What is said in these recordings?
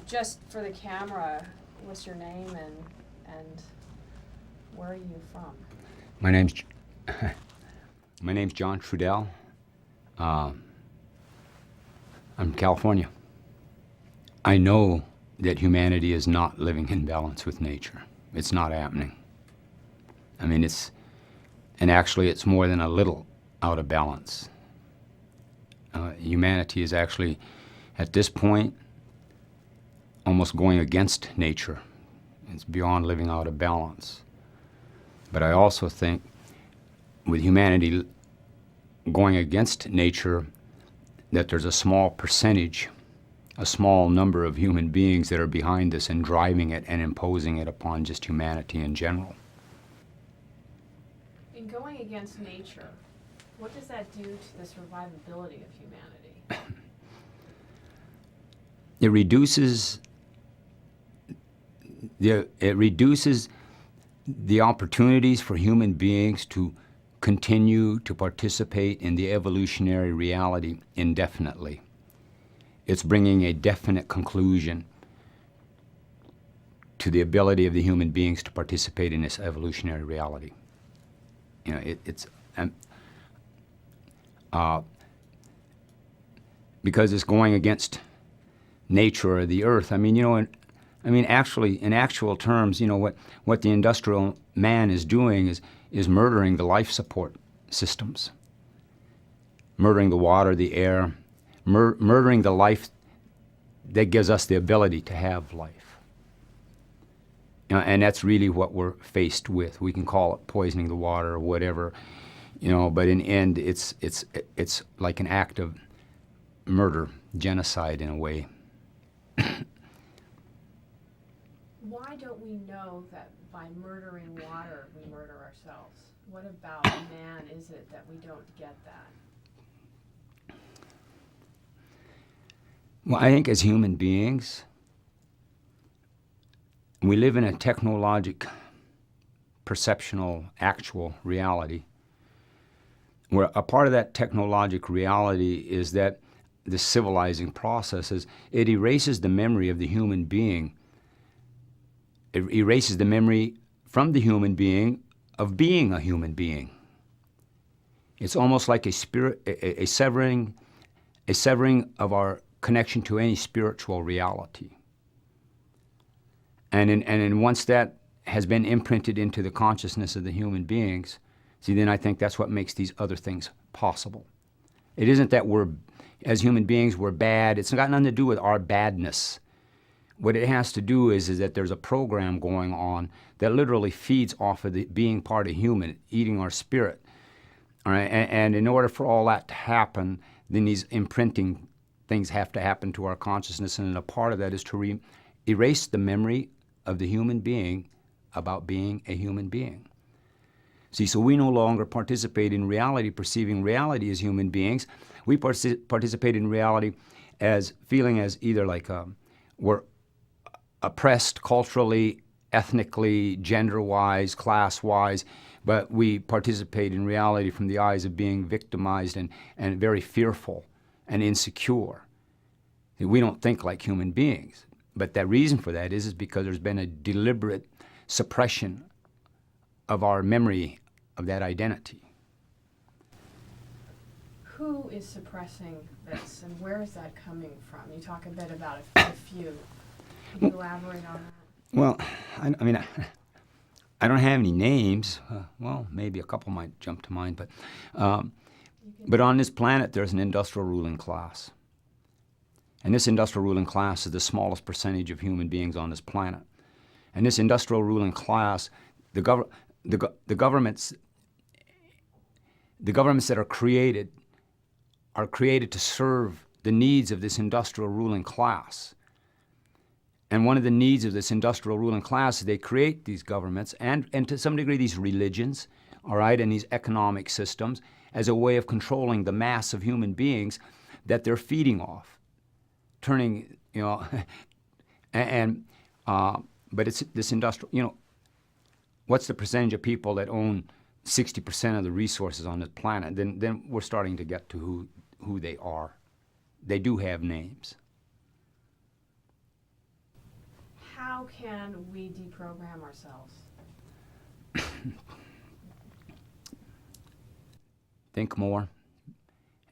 just for the camera, what's your name and where are you from? My name's John Trudell. I'm from California. I know that humanity is not living in balance with nature. It's not happening. I mean, actually it's more than a little out of balance. Humanity is actually, at this point, almost going against nature. It's beyond living out of balance. But I also think with humanity going against nature, that there's a small percentage, a small number of human beings that are behind this and driving it and imposing it upon just humanity in general. In going against nature, what does that do to the survivability of humanity? It reduces the opportunities for human beings to continue to participate in the evolutionary reality indefinitely. It's bringing a definite conclusion to the ability of the human beings to participate in this evolutionary reality. You know, because it's going against nature or the earth. I mean, you know, actually, in actual terms, you know, what the industrial man is doing is murdering the life support systems, murdering the water, the air, murdering the life that gives us the ability to have life. You know, and that's really what we're faced with. We can call it poisoning the water or whatever, you know, but in the end, it's like an act of murder, genocide in a way. Why don't we know that by murdering water, we murder ourselves? What about man is it that we don't get that? Well, I think as human beings, we live in a technologic, perceptional, actual reality, where a part of that technologic reality is that the civilizing processes, it erases the memory of the human being. It erases the memory from the human being of being a human being. It's almost like a severing of our connection to any spiritual reality. And once that has been imprinted into the consciousness of the human beings, see, then I think that's what makes these other things possible. It isn't that as human beings, we're bad. It's got nothing to do with our badness. What it has to do is that there's a program going on that literally feeds off of the being part of human, eating our spirit. All right? And in order for all that to happen, then these imprinting things have to happen to our consciousness, and a part of that is to erase the memory of the human being about being a human being. See, so we no longer participate in reality, perceiving reality as human beings. We participate in reality as feeling as either like we're oppressed culturally, ethnically, gender-wise, class-wise, but we participate in reality from the eyes of being victimized and very fearful and insecure. We don't think like human beings. But the reason for that is because there's been a deliberate suppression of our memory of that identity. Who is suppressing this, and where is that coming from? You talk a bit about a few. Can you elaborate on that? Well, I mean, I don't have any names. Well, maybe a couple might jump to mind, but on this planet, there's an industrial ruling class. And this industrial ruling class is the smallest percentage of human beings on this planet. And this industrial ruling class, the governments that are created to serve the needs of this industrial ruling class. And one of the needs of this industrial ruling class is they create these governments and to some degree these religions, all right, and these economic systems as a way of controlling the mass of human beings that they're feeding off. Turning, you know, but it's this industrial, you know, what's the percentage of people that own 60% of the resources on this planet? Then we're starting to get to who they are. They do have names. how can we deprogram ourselves? Think more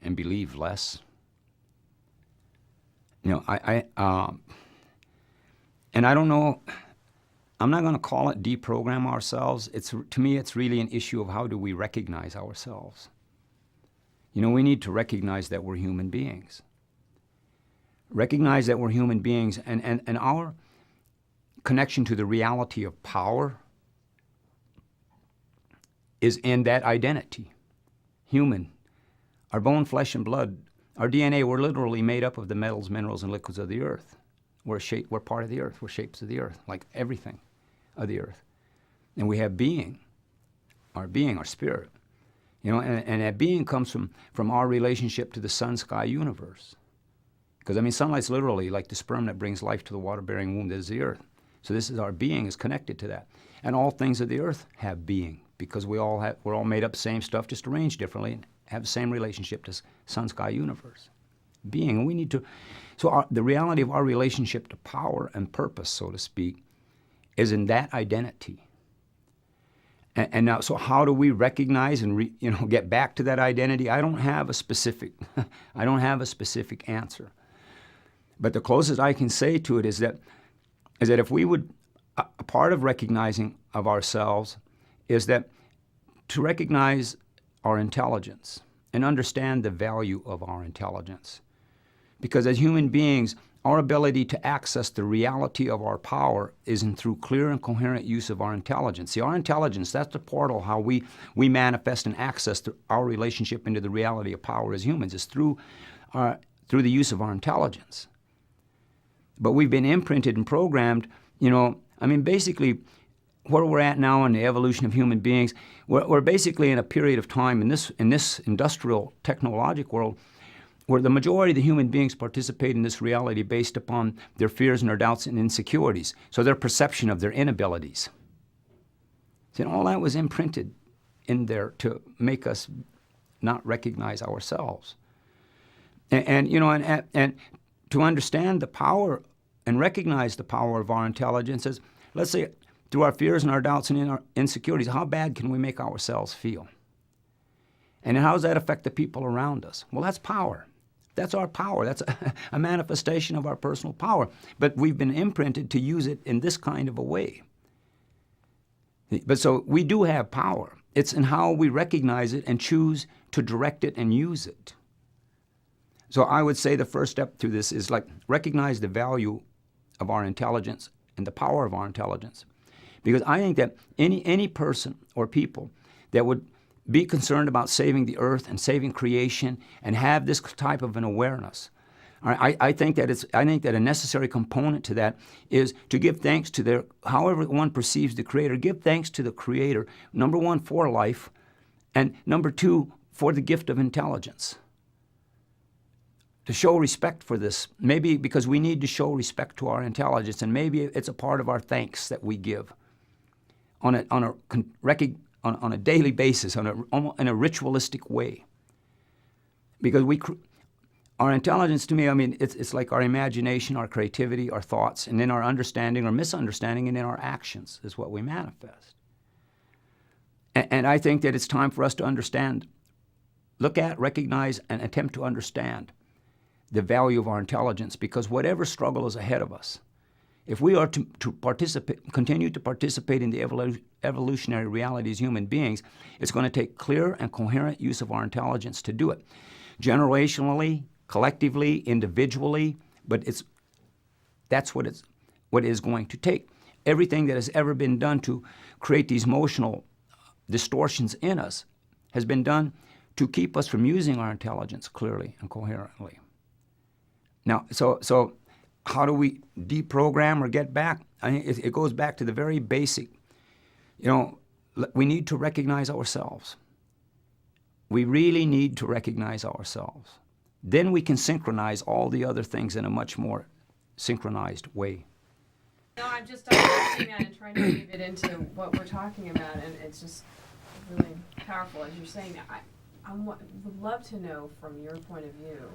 and believe less. And I don't know, I'm not going to call it deprogram ourselves. To me, it's really an issue of how do we recognize ourselves. We need to recognize that we're human beings. Recognize that we're human beings, and our connection to the reality of power is in that identity. Human. Our bone, flesh, and blood, our DNA, we're literally made up of the metals, minerals, and liquids of the earth. We're part of the earth. We're shapes of the earth, like everything of the earth. And we have being, our spirit. And that being comes from our relationship to the sun, sky, universe. Because, sunlight's literally like the sperm that brings life to the water-bearing womb that is the earth. So this is our being is connected to that. And all things of the earth have being, because we're all made up the same stuff, just arranged differently, and have the same relationship to sun, sky, universe. Being, and we need to, the reality of our relationship to power and purpose, so to speak, is in that identity. And now, so how do we recognize and get back to that identity? I don't have a specific answer. But the closest I can say to it is that if we would, a part of recognizing of ourselves is that to recognize our intelligence and understand the value of our intelligence. Because as human beings, our ability to access the reality of our power is through clear and coherent use of our intelligence. See, our intelligence, that's the portal how we manifest and access our relationship into the reality of power as humans, is through the use of our intelligence. But we've been imprinted and programmed, basically where we're at now in the evolution of human beings, we're basically in a period of time in this industrial technologic world where the majority of the human beings participate in this reality based upon their fears and their doubts and insecurities, so their perception of their inabilities. See, all that was imprinted in there to make us not recognize ourselves. And to understand the power and recognize the power of our intelligence is, let's say, through our fears and our doubts and our insecurities, how bad can we make ourselves feel? And how does that affect the people around us? Well, that's power. That's our power. That's a manifestation of our personal power. But we've been imprinted to use it in this kind of a way. But so we do have power. It's in how we recognize it and choose to direct it and use it. So I would say the first step through this is recognize the value of our intelligence and the power of our intelligence. Because I think that any person or people that would be concerned about saving the earth and saving creation and have this type of an awareness, I think that a necessary component to that is to give thanks to however one perceives the Creator, give thanks to the Creator, number one, for life, and number two, for the gift of intelligence. To show respect for this, maybe because we need to show respect to our intelligence, and maybe it's a part of our thanks that we give on a daily basis, in a ritualistic way. Because our intelligence, to me, it's like our imagination, our creativity, our thoughts, and then our understanding or misunderstanding, and then our actions is what we manifest. And I think that it's time for us to understand, look at, recognize, and attempt to understand the value of our intelligence, because whatever struggle is ahead of us, if we are to continue to participate in the evolutionary reality as human beings, it's going to take clear and coherent use of our intelligence to do it. Generationally, collectively, individually, but that's what it is going to take. Everything that has ever been done to create these emotional distortions in us has been done to keep us from using our intelligence clearly and coherently. Now, so how do we deprogram or get back? It goes back to the very basic. We need to recognize ourselves. We really need to recognize ourselves. Then we can synchronize all the other things in a much more synchronized way. No, I'm just understanding that and trying to weave it into what we're talking about, and it's just really powerful as you're saying that. I would love to know from your point of view,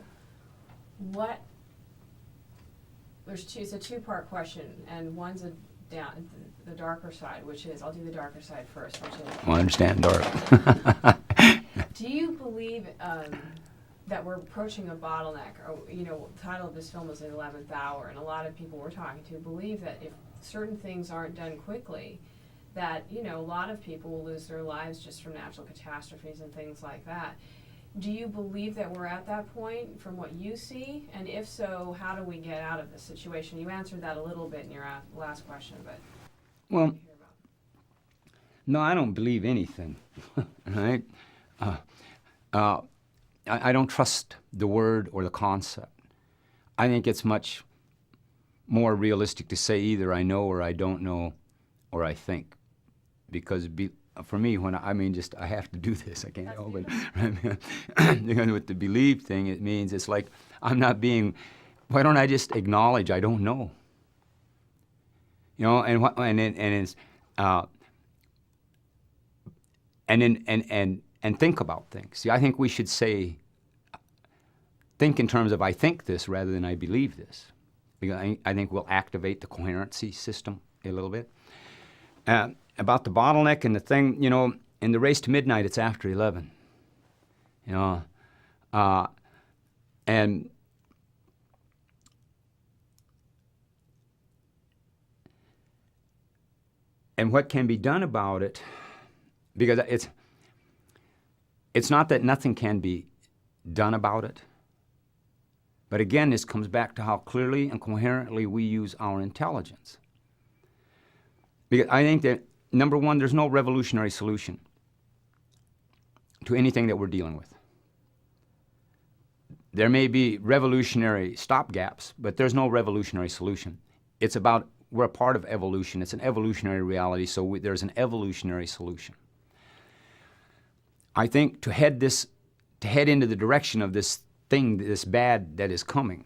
it's a two-part question, and one's the darker side, which is, I'll do the darker side first, which is, Well, I understand dark. do you believe that we're approaching a bottleneck? Or, the title of this film is The 11th Hour, and a lot of people we're talking to believe that if certain things aren't done quickly, that, a lot of people will lose their lives just from natural catastrophes and things like that. Do you believe that we're at that point from what you see? And if so, how do we get out of this situation? You answered that a little bit in your last question, but... Well, no, I don't believe anything, right? I don't trust the word or the concept. I think it's much more realistic to say either I know or I don't know or I think. Because for me, I have to do this. I can't help it. Because with the believe thing, it means it's like why don't I just acknowledge I don't know? And think about things. See, I think we should think in terms of I think this rather than I believe this. Because I think we'll activate the coherency system a little bit. About the bottleneck and the thing, in the race to midnight, it's after 11. And what can be done about it, because it's not that nothing can be done about it, but again, this comes back to how clearly and coherently we use our intelligence. Because I think that, number one, there's no revolutionary solution to anything that we're dealing with. There may be revolutionary stopgaps, but there's no revolutionary solution. It's about, we're a part of evolution. It's an evolutionary reality, so there's an evolutionary solution. I think to head into the direction of this thing, this bad that is coming,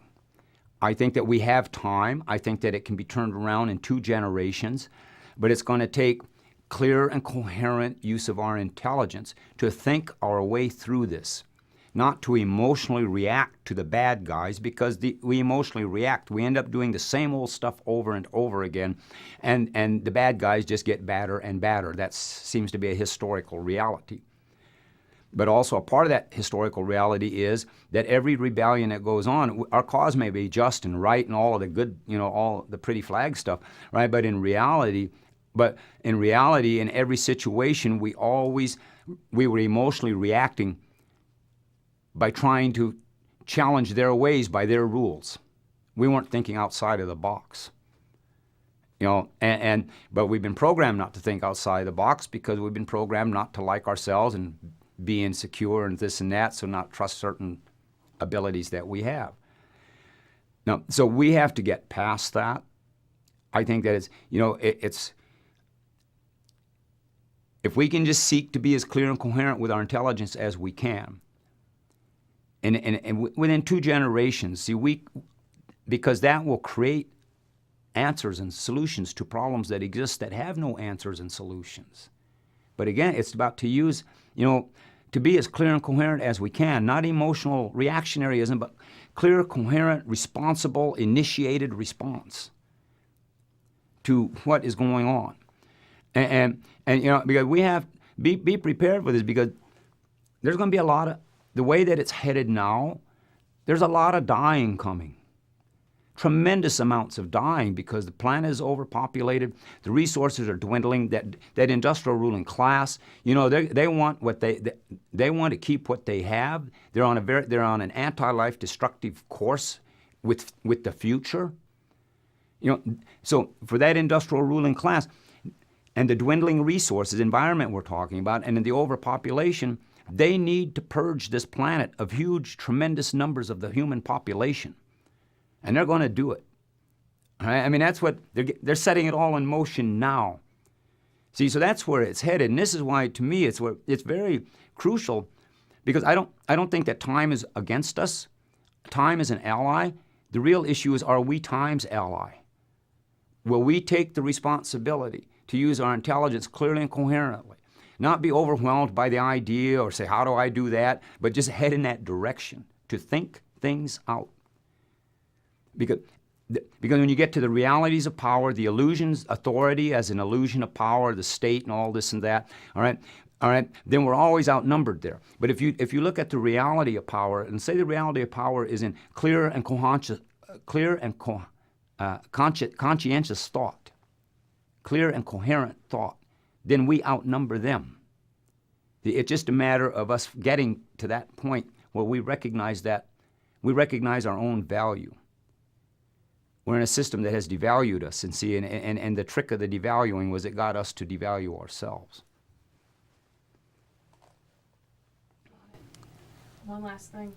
I think that we have time. I think that it can be turned around in 2 generations, but it's going to take clear and coherent use of our intelligence to think our way through this, not to emotionally react to the bad guys, because we emotionally react. We end up doing the same old stuff over and over again, and the bad guys just get badder and badder. That seems to be a historical reality. But also a part of that historical reality is that every rebellion that goes on, our cause may be just and right and all of the good, all the pretty flag stuff, right? But in reality, in every situation, we were emotionally reacting by trying to challenge their ways by their rules. We weren't thinking outside of the box. But we've been programmed not to think outside the box because we've been programmed not to like ourselves and be insecure and this and that, so not trust certain abilities that we have. Now, so we have to get past that. I think that it's if we can just seek to be as clear and coherent with our intelligence as we can, and within 2 generations, because that will create answers and solutions to problems that exist that have no answers and solutions. But again, it's about to use, to be as clear and coherent as we can, not emotional reactionaryism, but clear, coherent, responsible, initiated response to what is going on. And because we have, be prepared for this, because there's going to be a lot of, the way that it's headed now, there's a lot of dying coming. Tremendous amounts of dying because the planet is overpopulated, the resources are dwindling. That industrial ruling class, they want what they want to keep what they have. They're on an anti-life destructive course with the future. So for that industrial ruling class and the dwindling resources, environment we're talking about, and in the overpopulation, they need to purge this planet of huge, tremendous numbers of the human population. And they're going to do it. Right? I mean, that's what they're setting it all in motion now. See, so that's where it's headed, and this is why, to me, it's very crucial, because I don't think that time is against us. Time is an ally. The real issue is, are we time's ally? Will we take the responsibility to use our intelligence clearly and coherently, not be overwhelmed by the idea or say, how do I do that, but just head in that direction to think things out. Because Because when you get to the realities of power, the illusions, authority as an illusion of power, the state and all this and that, all right, then we're always outnumbered there. But if you look at the reality of power, and say the reality of power is in clear and conscientious thought, clear and coherent thought, then we outnumber them. It's just a matter of us getting to that point where we recognize our own value. We're in a system that has devalued us, and see, and the trick of the devaluing was it got us to devalue ourselves. One last thing,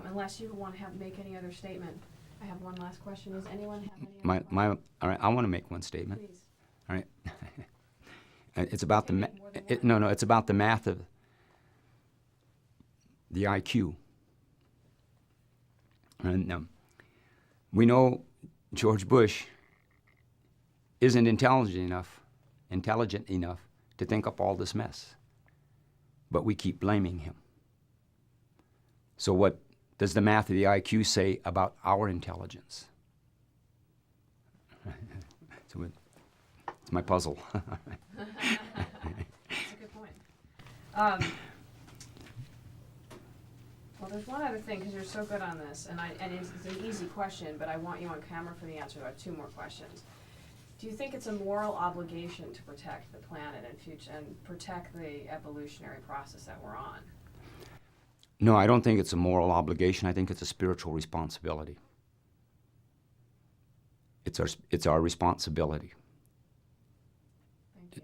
unless you want to make any other statement, I have one last question. Does anyone have any other questions? All right, I want to make one statement. Please. All right. It's about it's about the math of the IQ. And we know George Bush isn't intelligent enough to think up all this mess, but we keep blaming him. So what does the math of the IQ say about our intelligence? So it's my puzzle. That's a good point. Well, there's one other thing, because you're so good on this, and it's an easy question, but I want you on camera for the answer. I have two more questions. Do you think it's a moral obligation to protect the planet and protect the evolutionary process that we're on? No, I don't think it's a moral obligation. I think it's a spiritual responsibility. It's our responsibility. Thank you.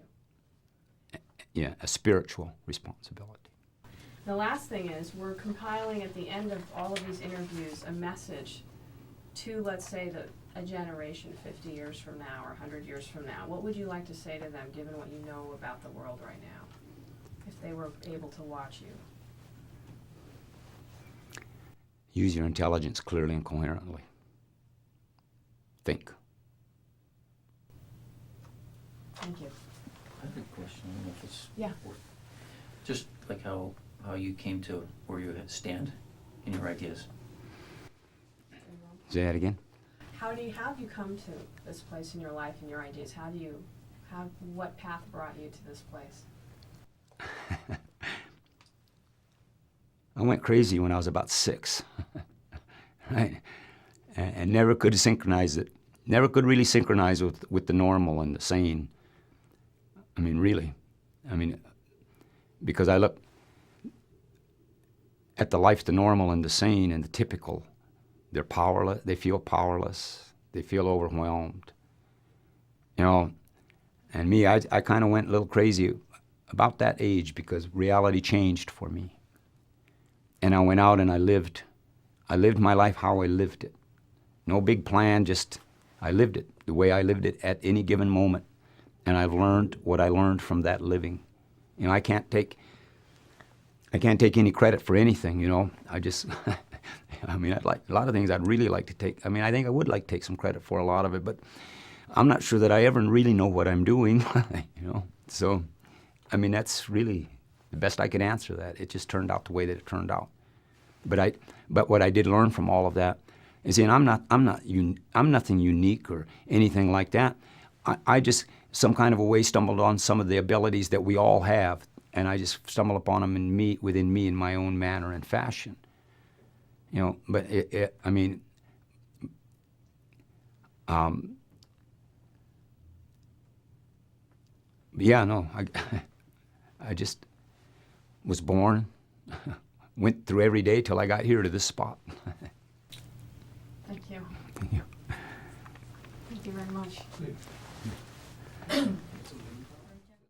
Yeah, a spiritual responsibility. The last thing is, we're compiling at the end of all of these interviews a message to, let's say, a generation 50 years from now or 100 years from now. What would you like to say to them, given what you know about the world right now, if they were able to watch you? Use your intelligence clearly and coherently. Think. Thank you. I have a question. I don't know if it's just like how you came to where you stand in your ideas. Say that again. How have you come to this place in your life and your ideas? What path brought you to this place? I went crazy when I was about 6, right? And never could synchronize it. Never could really synchronize with the normal and the sane. I mean, really. I mean, because I look at the life, the normal and the sane and the typical. They're powerless. They feel powerless. They feel overwhelmed. You know, and me, I kind of went a little crazy about that age because reality changed for me. And I went out and I lived my life how I lived it. No big plan, just I lived it the way I lived it at any given moment. And I've learned what I learned from that living. You know, I can't take any credit for anything, you know. I just, I mean, a lot of things I'd really like to take. I mean, I think I would like to take some credit for a lot of it, but I'm not sure that I ever really know what I'm doing, you know. So, I mean, that's really the best I could answer that. It just turned out the way that it turned out. But what I did learn from all of that is, and I'm nothing unique or anything like that. I just some kind of a way stumbled on some of the abilities that we all have, and I just stumbled upon them within me in my own manner and fashion. You know, but I mean, yeah, no, I just was born, went through every day till I got here to this spot. Thank you. Thank you. Thank you very much.